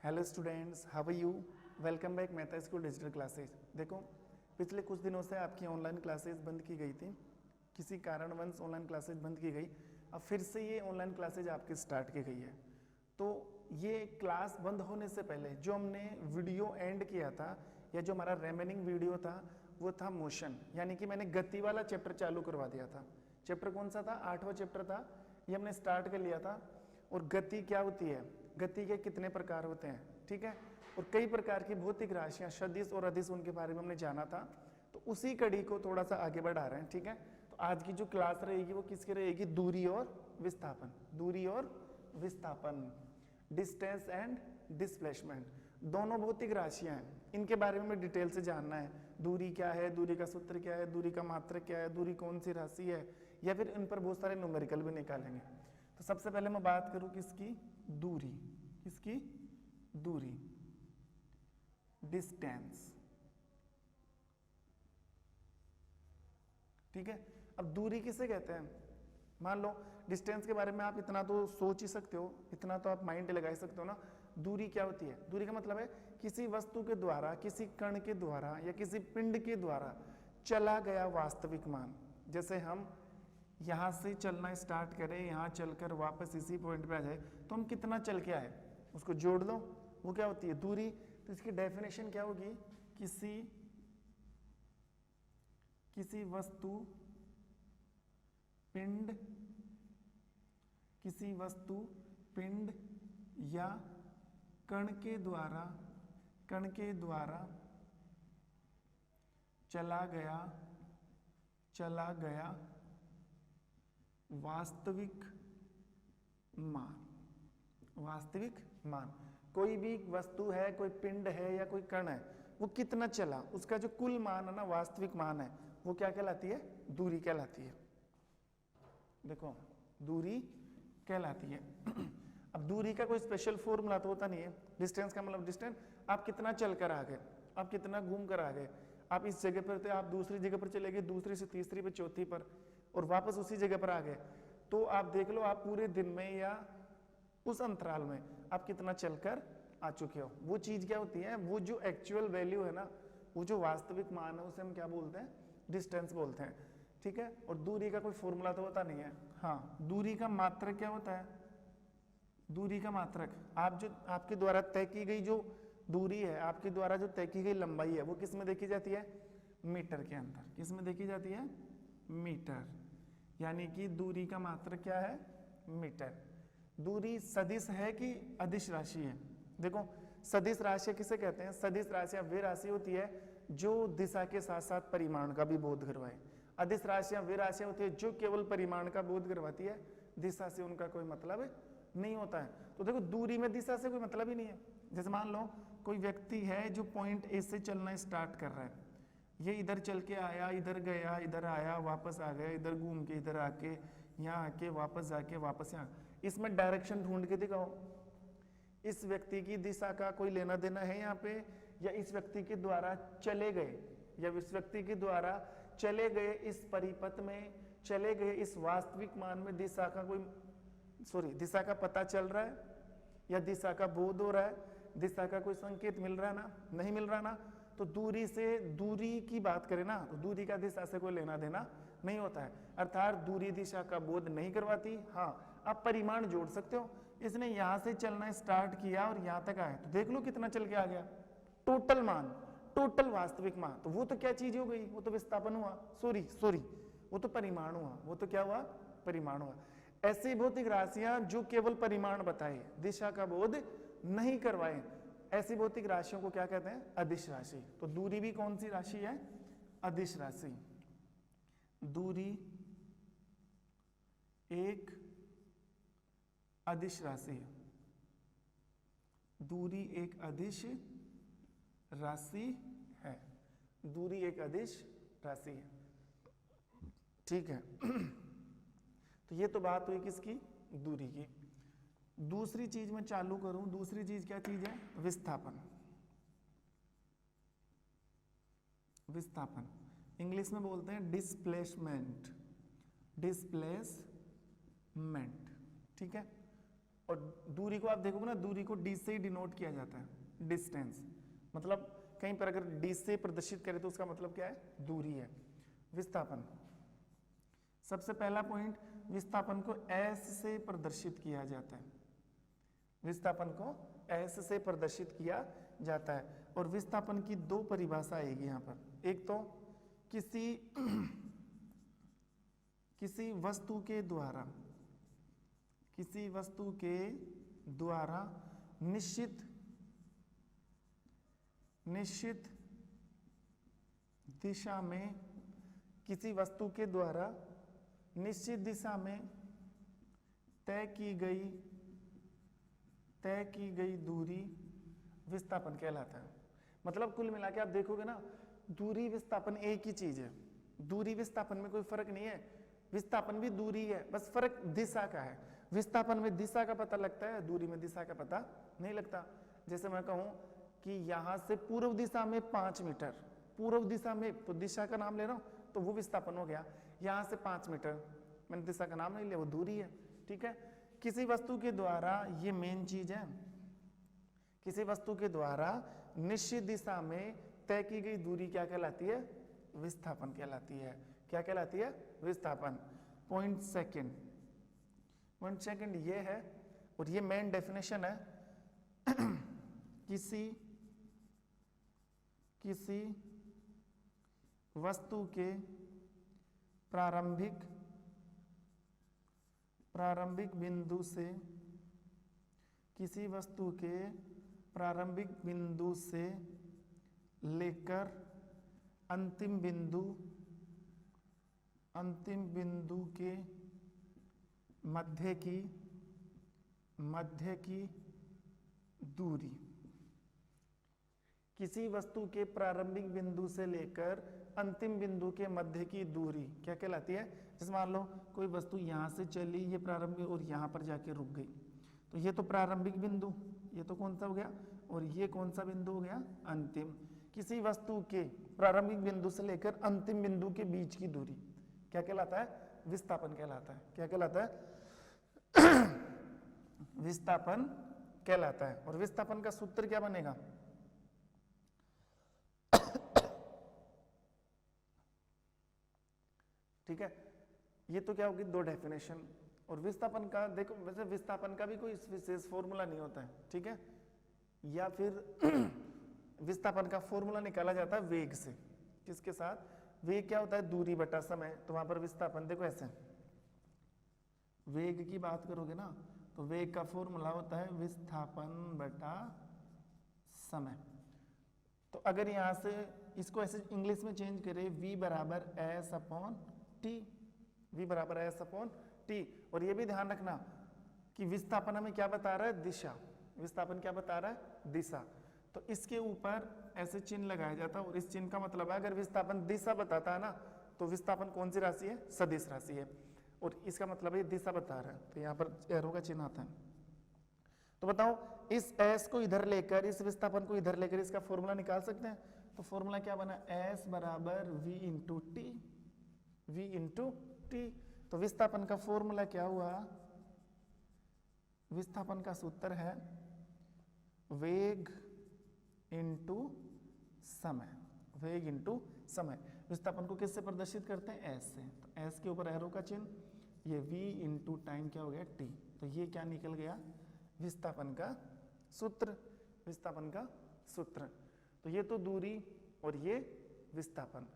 Hello students, how are you? Welcome back Mehta school digital classes. देखो, पिछले कुछ दिनों से आपकी ऑनलाइन क्लासेस बंद की गई थी, किसी कारणवश ऑनलाइन क्लासेस बंद की गई। अब फिर से ये ऑनलाइन क्लासेज आपकी स्टार्ट की गई है। तो ये क्लास बंद होने से पहले जो हमने वीडियो एंड किया था या जो हमारा रेमेनिंग वीडियो था वो था मोशन, यानी कि मैंने गति वाला चैप्टर चालू करवा दिया था। चैप्टर कौन सा था? 8वां चैप्टर था, ये हमने स्टार्ट कर लिया था। और गति क्या होती है, गति के कितने प्रकार होते हैं, ठीक है, और कई प्रकार की भौतिक राशियां सदिश और अदिश उनके बारे में हमने जाना था। तो उसी कड़ी को थोड़ा सा आगे बढ़ा रहे हैं, ठीक है। तो आज की जो क्लास रहेगी वो किसकी रहेगी? दूरी और विस्थापन। दूरी और विस्थापन, डिस्टेंस एंड डिस्प्लेसमेंट, दोनों भौतिक राशियां हैं, इनके बारे में डिटेल से जानना है। दूरी क्या है, दूरी का सूत्र क्या है, दूरी का मात्रक क्या है, दूरी कौन सी राशि है, या फिर इन पर बहुत सारे न्यूमेरिकल भी निकालेंगे। तो सबसे पहले मैं बात करूं किसकी? दूरी। किसकी? दूरी, डिस्टेंस, ठीक है। अब दूरी किसे कहते हैं? मान लो डिस्टेंस के बारे में आप इतना तो सोच ही सकते हो, इतना तो आप माइंड लगा ही सकते हो ना। दूरी क्या होती है? दूरी का मतलब है किसी वस्तु के द्वारा, किसी कण के द्वारा या किसी पिंड के द्वारा चला गया वास्तविक मान। जैसे हम यहां से चलना स्टार्ट करें, यहां चलकर वापस इसी पॉइंट पे आ जाए, तो हम कितना चल के आए, उसको जोड़ दो, वो क्या होती है? दूरी। तो इसकी डेफिनेशन क्या होगी? किसी वस्तु, पिंड, किसी वस्तु, पिंड या कण के द्वारा चला गया वास्तविक मान। कोई भी वस्तु है, कोई पिंड है या कोई कण है, वो कितना चला, उसका जो कुल मान है ना, वास्तविक मान है, वो क्या कहलाती है? दूरी कहलाती है। देखो, दूरी कहलाती है। अब दूरी का कोई स्पेशल फॉर्मूला तो होता नहीं है। डिस्टेंस का मतलब डिस्टेंस, आप कितना चल कर आ गए, आप कितना घूम कर आ गए। आप इस जगह पर थे, आप दूसरी जगह पर चले गए, दूसरी से तीसरी पे, चौथी पर, और वापस उसी जगह पर आ गए। तो आप देख लो, आप पूरे दिन में या उस अंतराल में आप कितना चलकर आ चुके हो। वो चीज क्या होती है? वो जो एक्चुअल वैल्यू है ना, वो जो वास्तविक मान है, उसे हम क्या बोलते हैं? डिस्टेंस बोलते हैं, ठीक है। और दूरी का कोई फॉर्मूला तो होता नहीं है। हाँ, दूरी का मात्रक क्या होता है? दूरी का मात्रक, आप जो आपके द्वारा तय की गई जो दूरी है, आपके द्वारा जो तय की गई लंबाई है, वो किस में देखी जाती है? मीटर के अंदर। किस में देखी जाती है? मीटर। यानी कि दूरी का मात्रक क्या है? मीटर। दूरी सदिश है कि अदिश राशि है? देखो, सदिश राशि किसे कहते हैं? सदिश राशियां वे राशि होती है जो दिशा के साथ साथ परिमाण का भी बोध करवाए। अदिश राशियां वे राशियां होती है जो केवल परिमाण का बोध करवाती है, दिशा से उनका कोई मतलब नहीं होता है। तो देखो, दूरी में दिशा से कोई मतलब ही नहीं है। जैसे मान लो कोई व्यक्ति है जो पॉइंट ए से चलना स्टार्ट कर रहा है, ये इधर चल के आया, इधर गया, इधर आया, वापस आ गया, इधर घूम के इधर आके, यहाँ आके, वापस जाके, वापस यहाँ। इसमें डायरेक्शन ढूंढ के दिखाओ, इस व्यक्ति की दिशा का कोई लेना देना है यहाँ पे, या इस व्यक्ति के द्वारा चले गए, या इस व्यक्ति के द्वारा चले गए इस परिपथ में, चले गए इस वास्तविक मान में दिशा का कोई, दिशा का पता चल रहा है, या दिशा का बोध हो रहा है, दिशा का कोई संकेत मिल रहा है ना? नहीं मिल रहा ना? तो दूरी से, दूरी की बात करें ना, तो दूरी का दिशा से कोई लेना देना नहीं होता है, अर्थात दूरी दिशा का बोध नहीं करवाती। हाँ, आप परिमाण जोड़ सकते हो। इसने यहां से चलना स्टार्ट किया और यहां तक आया, तो देख लो कितना चल के आ गया, टोटल मान, टोटल वास्तविक मान। तो वो तो क्या चीज हो गई? वो तो विस्थापन हुआ, सॉरी, वो तो परिमाण हुआ। वो तो क्या हुआ? परिमाण हुआ। ऐसी भौतिक राशियां जो केवल परिमाण बताए, दिशा का बोध नहीं करवाए, ऐसी भौतिक राशियों को क्या कहते हैं? अदिश राशि। तो दूरी भी कौन सी राशि है? अदिश राशि। दूरी एक अदिश राशि है। दूरी एक अदिश राशि है। दूरी एक अदिश राशि है, ठीक है। तो ये तो बात हुई किसकी? दूरी की। दूसरी चीज मैं चालू करूं, दूसरी चीज क्या चीज है? विस्थापन। विस्थापन इंग्लिश में बोलते हैं डिस्प्लेसमेंट, डिस्प्लेसमेंट, ठीक है। और दूरी को आप देखोगे ना, दूरी को डी से ही डिनोट किया जाता है, डिस्टेंस। मतलब कहीं पर अगर डी से प्रदर्शित करें तो उसका मतलब क्या है, दूरी है। विस्थापन, सबसे पहला पॉइंट, विस्थापन को एस से प्रदर्शित किया जाता है। विस्थापन को एस से प्रदर्शित किया जाता है। और विस्थापन की दो परिभाषा आएगी यहाँ पर। एक तो किसी वस्तु के द्वारा निश्चित दिशा में, किसी वस्तु के द्वारा निश्चित दिशा में तय की गई दूरी विस्थापन कहलाता है। मतलब कुल मिला के आप देखोगे ना, दूरी विस्थापन एक ही चीज है। दूरी विस्थापन में कोई फर्क नहीं है, विस्थापन भी दूरी है, बस फर्क दिशा का है। विस्थापन में दिशा का पता लगता है, दूरी में दिशा का पता नहीं लगता। जैसे मैं कहूं कि यहां से पूर्व दिशा में 5 मीटर, पूर्व दिशा में तो दिशा का नाम ले रहा हूं तो वो विस्थापन हो गया। यहां से 5 मीटर, मैंने दिशा का नाम नहीं लिया, वो दूरी है। ठीक है, किसी वस्तु के द्वारा, ये मेन चीज है, किसी वस्तु के द्वारा निश्चित दिशा में तय की गई दूरी क्या कहलाती है, विस्थापन कहलाती है। क्या कहलाती है, विस्थापन। पॉइंट सेकंड ये है, और ये मेन डेफिनेशन है, किसी वस्तु के प्रारंभिक बिंदु से, किसी वस्तु के प्रारंभिक बिंदु से लेकर अंतिम बिंदु के मध्य की दूरी। किसी वस्तु के प्रारंभिक बिंदु से लेकर अंतिम बिंदु के मध्य की दूरी क्या कहलाती है। जैसे मान लो कोई वस्तु यहां से चली, ये प्रारंभिक, और यहां पर जाके रुक गई, तो ये तो प्रारंभिक बिंदु, ये तो कौन सा हो गया, और ये कौन सा बिंदु हो गया, अंतिम। किसी वस्तु के प्रारंभिक बिंदु से लेकर अंतिम बिंदु के बीच की दूरी क्या कहलाता है, विस्थापन कहलाता है। क्या कहलाता है, विस्थापन कहलाता है। और विस्थापन का सूत्र क्या बनेगा, ठीक है, ये तो क्या होगी, दो डेफिनेशन। और विस्थापन का देखो, वैसे विस्थापन का भी कोई विशेष फॉर्मूला नहीं होता है, ठीक है, या फिर विस्थापन का फॉर्मूला निकाला जाता है वेग से। किसके साथ, वेग क्या होता है, दूरी बटा समय। तो वहां पर विस्थापन देखो ऐसे, वेग की बात करोगे ना तो वेग का फॉर्मूला होता है विस्थापन बटा समय। तो अगर यहां से इसको ऐसे इंग्लिश में चेंज करें, v बराबर एस अपॉन टी, v बराबर एस अपॉन टी। और ये भी ध्यान रखना कि विस्थापन हमें क्या बता रहा है, दिशा। विस्थापन क्या बता रहा है, दिशा। तो इसके ऊपर ऐसे चिन्ह लगाया जाता है, और इस चिन्ह का मतलब है अगर विस्थापन दिशा बताता है ना, तो विस्थापन कौन सी राशि है, सदिश राशि है, और इसका मतलब है दिशा बता रहा है, तो यहाँ पर एरो का चिन्ह आता है। तो बताओ, इस एस को इधर लेकर, इस विस्थापन को इधर लेकर इसका फॉर्मूला निकाल सकते हैं। तो फॉर्मूला क्या बना, एस बराबर V into T, V into T. तो विस्थापन का फॉर्मूला क्या हुआ, विस्थापन का सूत्र है वेग इंटू समय, वेग इंटू समय। विस्थापन को किससे प्रदर्शित करते हैं, एस से। तो एस के ऊपर एरो का चिन्ह, ये v इंटू टाइम क्या हो गया, टी। तो ये क्या निकल गया, विस्थापन का सूत्र, विस्थापन का सूत्र। तो ये तो दूरी और ये विस्थापन।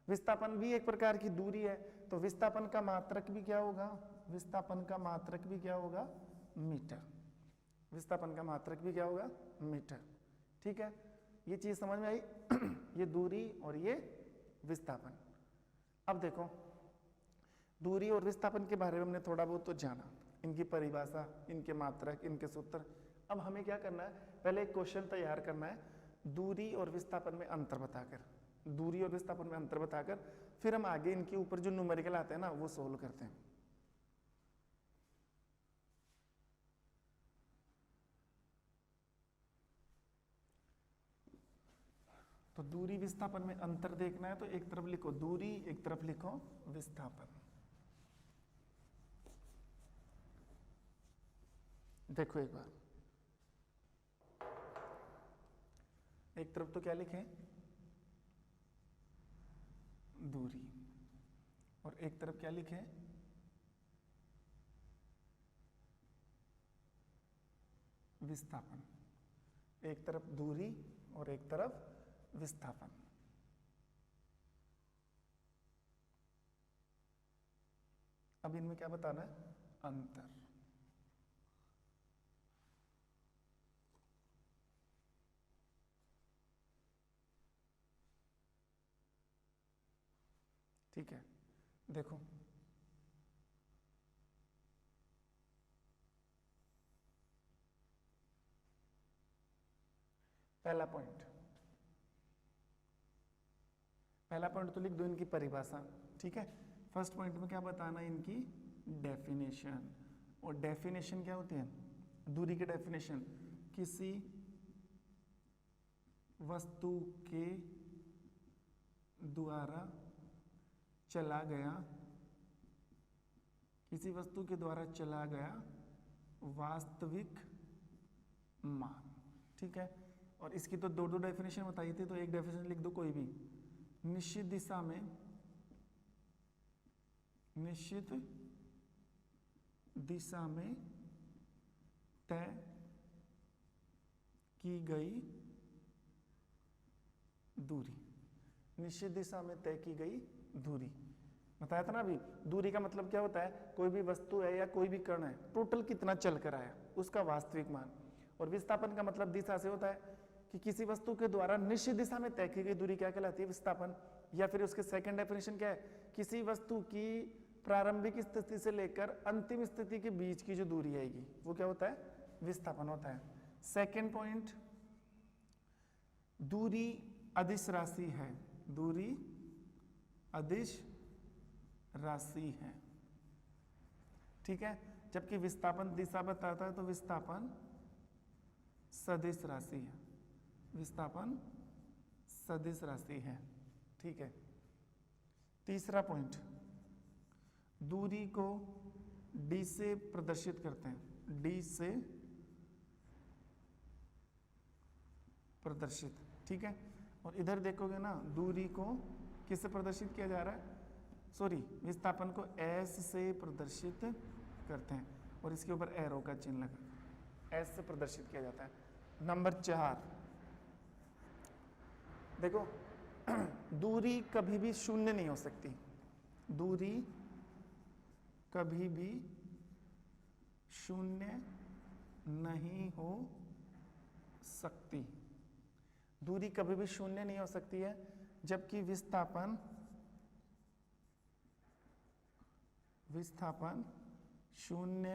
विस्थापन भी एक प्रकार की दूरी है, तो विस्थापन का मात्रक भी क्या होगा, विस्थापन का मात्रक भी क्या होगा, मीटर। विस्थापन का मात्रक भी क्या होगा, मीटर। ठीक है, ये चीज समझ में आई ये दूरी और ये विस्थापन। अब देखो, दूरी और विस्थापन के बारे में हमने थोड़ा बहुत तो जाना, इनकी परिभाषा, इनके मात्रक, इनके सूत्र। अब हमें क्या करना है, पहले एक क्वेश्चन तैयार करना है दूरी और विस्थापन में अंतर बताकर, दूरी और विस्थापन में अंतर बताकर फिर हम आगे इनके ऊपर जो न्यूमेरिकल आते हैं ना वो सोल्व करते हैं। तो दूरी विस्थापन में अंतर देखना है, तो एक तरफ लिखो दूरी, एक तरफ लिखो विस्थापन। देखो एक बार, एक तरफ तो क्या लिखें, दूरी, और एक तरफ क्या लिखें, विस्थापन। एक तरफ दूरी और एक तरफ विस्थापन। अब इनमें क्या बताना है, अंतर। ठीक है, देखो पहला पॉइंट तो लिख दो इनकी परिभाषा। ठीक है, फर्स्ट पॉइंट में क्या बताना है, इनकी डेफिनेशन। और डेफिनेशन क्या होती है, दूरी की डेफिनेशन, किसी वस्तु के द्वारा चला गया, किसी वस्तु के द्वारा चला गया वास्तविक मान। ठीक है, और इसकी तो दो डेफिनेशन बताई थी, तो एक डेफिनेशन लिख दो कोई भी, निश्चित दिशा में तय की गई दूरी। निश्चित दिशा में तय की गई दूरी बताया था ना अभी। दूरी का मतलब क्या होता है, कोई भी वस्तु है या कोई भी कण है, टोटल कितना चल कर आया उसका वास्तविक मान। और विस्थापन का मतलब दिशा से होता है कि किसी वस्तु के द्वारा निश्चित दिशा में तय की गई दूरी क्या कहलाती है, विस्थापन। या फिर उसके सेकंड डेफिनेशन क्या है, किसी वस्तु की प्रारंभिक स्थिति से लेकर अंतिम स्थिति के बीच की जो दूरी आएगी वो क्या होता है, विस्थापन होता है। सेकंड पॉइंट, दूरी अदिश राशि है, दूरी अदिश राशि है। ठीक है, जबकि विस्थापन दिशा बताता है तो विस्थापन सदिश राशि है, विस्थापन सदिश राशि है। ठीक है, तीसरा पॉइंट, दूरी को डी से प्रदर्शित करते हैं, डी से प्रदर्शित। ठीक है, और इधर देखोगे ना, दूरी को किससे प्रदर्शित किया जा रहा है, विस्थापन को एस से प्रदर्शित करते हैं, और इसके ऊपर एरो का चिन्ह लगा, एस से प्रदर्शित किया जाता है। नंबर 4, देखो दूरी कभी भी शून्य नहीं हो सकती, दूरी कभी भी शून्य नहीं हो सकती, दूरी कभी भी शून्य नहीं हो सकती है, जबकि विस्थापन शून्य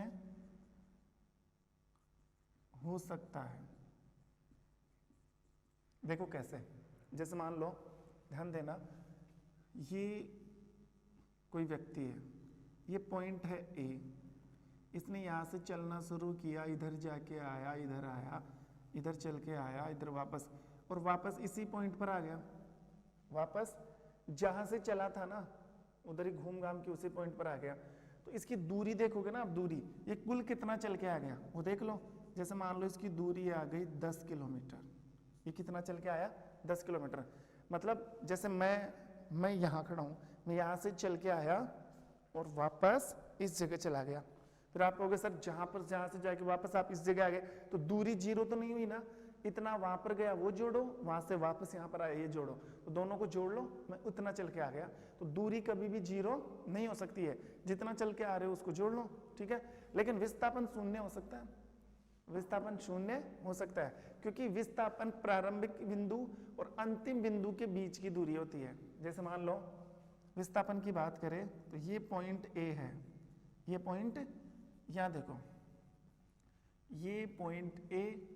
हो सकता है। देखो कैसे, जैसे मान लो, ध्यान देना, ये कोई व्यक्ति है, ये पॉइंट है ए, इसने यहाँ से चलना शुरू किया, इधर जाके आया, इधर आया, इधर चल के आया, इधर वापस, और वापस इसी पॉइंट पर आ गया, वापस जहां से चला था ना उधर ही घूम घाम के उसी पॉइंट पर आ गया। तो इसकी दूरी देखोगे ना आप, दूरी ये कुल कितना चल के आ गया वो देख लो। जैसे मान लो इसकी दूरी आ गई 10 किलोमीटर, ये कितना चल के आया, 10 किलोमीटर। मतलब जैसे मैं यहाँ खड़ा हूँ, मैं यहाँ से चल के आया और वापस इस जगह चला गया। फिर आप कहोगे सर जहाँ से जाके वापस आप इस जगह आ गए, तो दूरी जीरो तो नहीं हुई ना, इतना वहां पर गया वो जोड़ो, वहां से वापस यहाँ पर आया ये जोड़ो, तो दोनों को जोड़ लो, मैं उतना चल के आ गया। तो दूरी कभी भी जीरो नहीं हो सकती है, जितना चल के आ रहे हो उसको जोड़ लो। ठीक है, लेकिन विस्थापन शून्य हो सकता है, विस्थापन शून्य हो सकता है, क्योंकि विस्थापन प्रारंभिक बिंदु और अंतिम बिंदु के बीच की दूरी होती है। जैसे मान लो विस्थापन की बात करें तो ये पॉइंट ए है, ये पॉइंट यहाँ देखो, ये पॉइंट ए,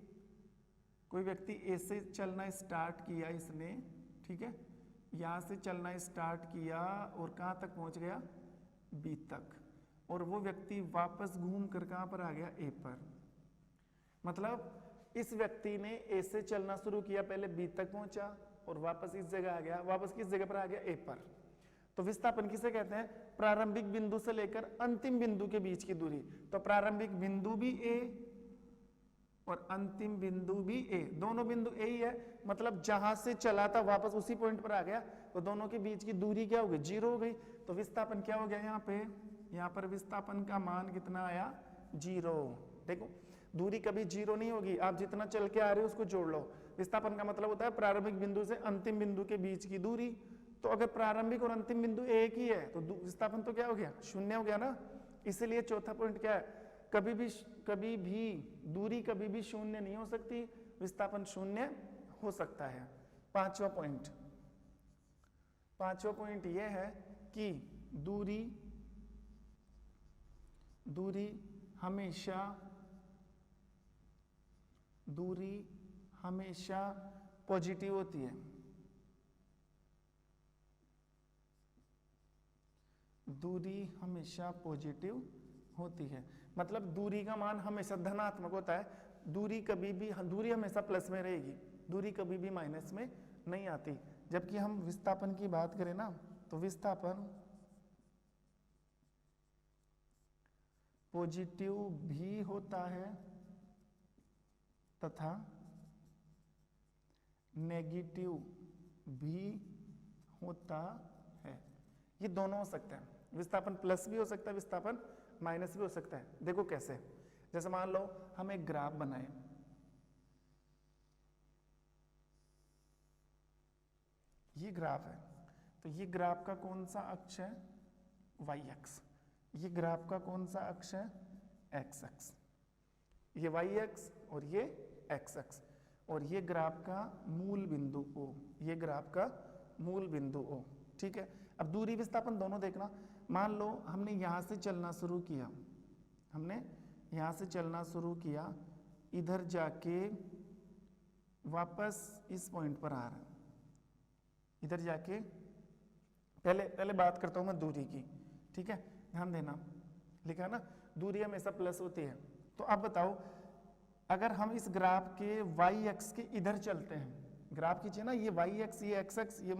कोई व्यक्ति ए से चलना स्टार्ट किया इसने, ठीक है, यहाँ से चलना स्टार्ट किया और कहाँ तक पहुँच गया, बी तक, और वो व्यक्ति वापस घूम कर कहाँ पर आ गया, ए पर। मतलब इस व्यक्ति ने ए से चलना शुरू किया, पहले बी तक पहुंचा और वापस इस जगह आ गया, वापस किस जगह पर आ गया, ए पर। तो विस्थापन किसे कहते हैं, प्रारंभिक बिंदु से लेकर अंतिम बिंदु के बीच की दूरी। तो प्रारंभिक बिंदु भी ए और अंतिम बिंदु भी ए, दोनों बिंदु ए ही है, मतलब जहां से चला था वापस उसी पॉइंट पर आ गया, तो दोनों के बीच की दूरी क्या हो गई, 0 हो गई। तो विस्थापन क्या हो गया यहाँ पे, यहाँ पर विस्थापन का मान कितना आया, 0। देखो दूरी कभी 0 नहीं होगी, आप जितना चल के आ रहे हो उसको जोड़ लो। विस्थापन का मतलब होता है प्रारंभिक बिंदु से अंतिम बिंदु के बीच की दूरी। तो अगर प्रारंभिक और अंतिम बिंदु एक ही है तो विस्थापन तो क्या हो गया, 0 हो गया ना। इसलिए चौथा पॉइंट क्या है, कभी भी दूरी कभी भी 0 नहीं हो सकती, विस्थापन 0 हो सकता है। पांचवा पॉइंट यह है कि दूरी हमेशा पॉजिटिव होती है। दूरी हमेशा पॉजिटिव होती है, मतलब दूरी का मान हमेशा धनात्मक होता है। दूरी हमेशा प्लस में रहेगी, दूरी कभी भी माइनस में नहीं आती। जबकि हम विस्थापन की बात करें ना, तो विस्थापन पॉजिटिव भी होता है तथा नेगेटिव भी होता है। ये दोनों हो सकता है, विस्थापन प्लस भी हो सकता है, विस्थापन माइनस भी हो सकता है। देखो कैसे, जैसे मान लो हम एक ग्राफ बनाए, ये ग्राफ है, तो ये ग्राफ का कौन सा अक्ष है, वाई अक्ष। ये ग्राफ का कौन सा अक्ष है, एक्स अक्ष। ये वाई अक्ष और ये एक्स अक्ष, और ये ग्राफ का मूल बिंदु O, ये ग्राफ का मूल बिंदु O। ठीक है, अब दूरी विस्थापन दोनों देखना। मान लो हमने यहां से चलना शुरू किया, इधर जाके वापस इस पॉइंट पर आ रहा है, इधर जाके पहले बात करता हूं मैं दूरी की। ठीक है, ध्यान देना, लिखा है ना दूरी हमेशा प्लस होती है। तो अब बताओ, अगर हम इस ग्राफ के वाई अक्ष के इधर चलते हैं, ग्राफ खींचिए ना, ये वाई अक्ष, ये एक्स अक्ष, ये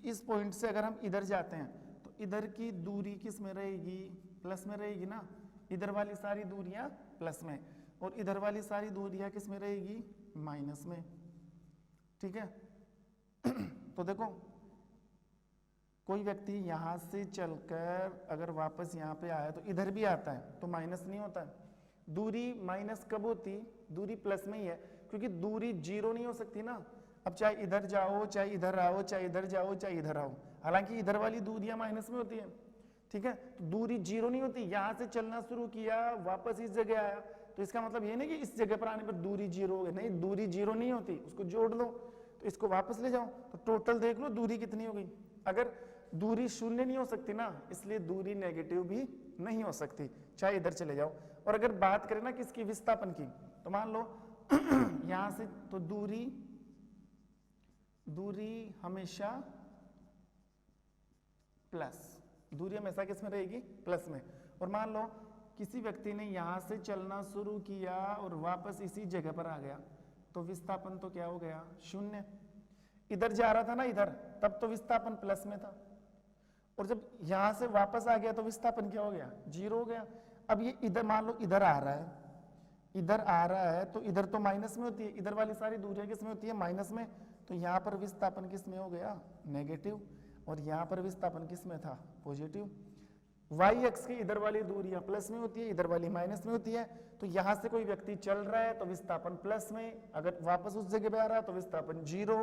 इस पॉइंट से अगर हम इधर जाते हैं तो इधर की दूरी किस में रहेगी, प्लस में रहेगी ना। इधर वाली सारी दूरियां प्लस में, और इधर वाली सारी दूरियां किस में रहेगी, माइनस में। ठीक है तो देखो, कोई व्यक्ति यहां से चलकर अगर वापस यहाँ पे आया तो इधर भी आता है तो माइनस नहीं होता है। दूरी माइनस कब होती, दूरी प्लस में ही है, क्योंकि दूरी 0 नहीं हो सकती ना। अब चाहे इधर जाओ, चाहे इधर आओ, चाहे इधर जाओ, चाहे इधर आओ, हालांकि इधर वाली दूरियां माइनस में होती है। ठीक है, तो दूरी 0 नहीं होती। यहां से चलना शुरू किया, वापस इस जगह आया, तो इसका मतलब ये नहीं कि इस जगह पर आने पर दूरी 0 हो गई, नहीं, दूरी 0 नहीं होती, उसको जोड़ लो, तो इसको वापस ले जाओ, तो टोटल देख लो दूरी कितनी हो गई। अगर दूरी 0 नहीं हो सकती ना, इसलिए दूरी नेगेटिव भी नहीं हो सकती, चाहे इधर चले जाओ। और अगर बात करें ना किसकी, विस्थापन की, तो मान लो यहां से तो दूरी हमेशा प्लस, दूरी हमेशा किस में रहेगी, प्लस में। और मान लो किसी व्यक्ति ने यहां से चलना शुरू किया और वापस इसी जगह पर आ गया, तो विस्थापन तो क्या हो गया, 0। इधर जा रहा था ना इधर, तब तो विस्थापन प्लस में था, और जब यहां से वापस आ गया तो विस्थापन क्या हो गया, 0 हो गया। अब ये इधर मान लो इधर आ रहा है, तो इधर तो माइनस में होती है, इधर वाली सारी दूरियां किस में होती है, माइनस में। तो यहाँ पर विस्थापन किस में हो गया, नेगेटिव, और यहाँ पर विस्थापन किस में था, पॉजिटिव। वाई अक्ष की इधर वाली दूरियां प्लस में होती है, इधर वाली माइनस में होती है। तो यहाँ से कोई व्यक्ति चल रहा है तो विस्थापन प्लस में, अगर वापस उस जगह पे आ रहा है तो विस्थापन 0।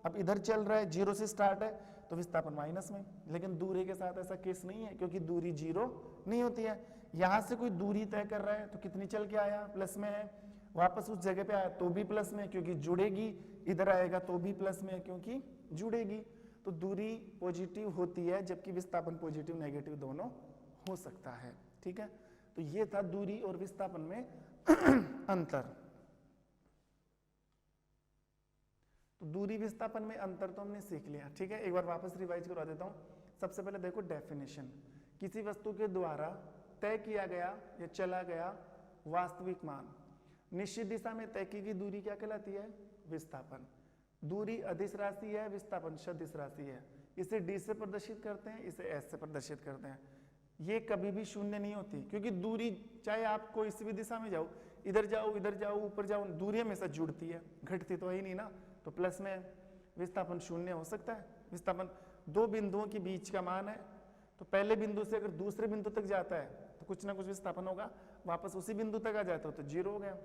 अब इधर चल रहा है, 0 से स्टार्ट है तो विस्थापन माइनस में। लेकिन दूरी के साथ ऐसा केस नहीं है, क्योंकि दूरी 0 नहीं होती है। यहाँ से कोई दूरी तय कर रहा है तो कितनी चल के आया, प्लस में है, वापस उस जगह पे आया तो भी प्लस में, क्योंकि जुड़ेगी, इधर आएगा तो भी प्लस में, क्योंकि जुड़ेगी। तो दूरी पॉजिटिव होती है, जबकि विस्थापन पॉजिटिव नेगेटिव दोनों हो सकता है। ठीक है, तो ये था दूरी और विस्थापन में अंतर। तो दूरी विस्थापन में अंतर तो हमने सीख लिया। ठीक है, एक बार वापस रिवाइज करवा देता हूं। सबसे पहले देखो डेफिनेशन, किसी वस्तु के द्वारा तय किया गया या चला गया वास्तविक मान, निश्चित दिशा में तय की गई दूरी क्या कहलाती है, विस्थापन। दूरी अदिश राशि है, विस्थापन सदिश राशि है। इसे डी से प्रदर्शित करते हैं, इसे एस से प्रदर्शित करते हैं। ये कभी भी 0 नहीं होती, क्योंकि दूरी चाहे आप कोई सी भी दिशा में जाओ, इधर जाओ ऊपर जाओ, दूरी हमेशा जुड़ती है, घटती तो है ही नहीं ना। तो प्लस में विस्थापन शून्य हो सकता है। विस्थापन दो बिंदुओं के बीच का मान है, तो पहले बिंदु से अगर दूसरे बिंदु तक जाता है तो कुछ ना कुछ विस्थापन होगा, वापस उसी बिंदु तक आ जाता है तो जीरो हो गया।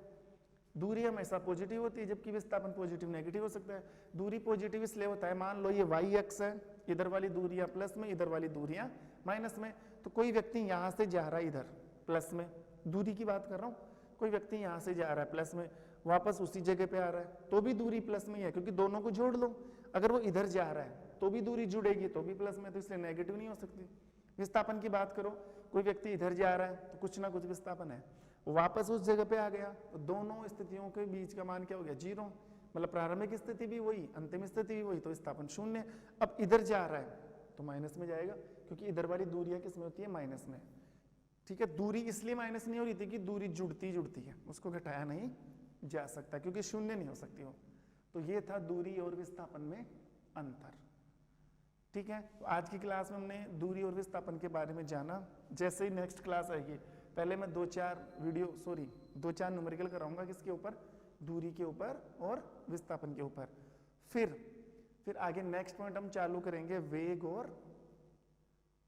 दूरी हमेशा पॉजिटिव होती है, जबकि विस्थापन पॉजिटिव नेगेटिव हो सकता है। दूरी पॉजिटिव इसलिए होता है, मान लो ये वाई एक्स है, इधर वाली दूरियां प्लस में, इधर वाली दूरियां माइनस में। तो कोई व्यक्ति यहाँ से जा रहा है इधर प्लस में, दूरी की बात कर रहा हूँ, कोई व्यक्ति यहाँ से जा रहा है प्लस में, वापस उसी जगह पे आ रहा है तो भी दूरी प्लस में ही है, क्योंकि दोनों को जोड़ लो। अगर वो इधर जा रहा है तो भी दूरी जुड़ेगी, तो भी प्लस में, तो इसलिए नेगेटिव नहीं हो सकती। विस्थापन की बात करो, कोई व्यक्ति इधर जा रहा है तो कुछ ना कुछ विस्थापन है, वापस उस जगह पे आ गया, तो दोनों स्थितियों के बीच का मान क्या हो गया, जीरो। मतलब प्रारंभिक स्थिति भी वही, अंतिम स्थिति भी वही, तो विस्थापन शून्य। अब इधर जा रहा है तो माइनस में जाएगा, क्योंकि इधर वाली दूरियां किस में होती है, माइनस में। ठीक है, दूरी इसलिए माइनस नहीं हो रही थी कि दूरी जुड़ती है, उसको घटाया नहीं जा सकता, क्योंकि शून्य नहीं हो सकती वो। तो ये था दूरी और विस्थापन में अंतर। ठीक है, तो आज की क्लास में हमने दूरी और विस्थापन के बारे में जाना। जैसे ही नेक्स्ट क्लास आएगी, पहले मैं दो चार न्यूमेरिकल कराऊंगा, किसके ऊपर, दूरी के ऊपर और विस्थापन के ऊपर। फिर आगे नेक्स्ट पॉइंट हम चालू करेंगे वेग और,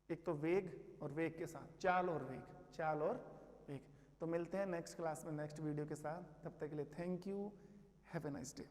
एक तो वेग और वेग के साथ चाल और वेग। तो मिलते हैं नेक्स्ट क्लास में नेक्स्ट वीडियो के साथ, तब तक के लिए thank you, have a nice day.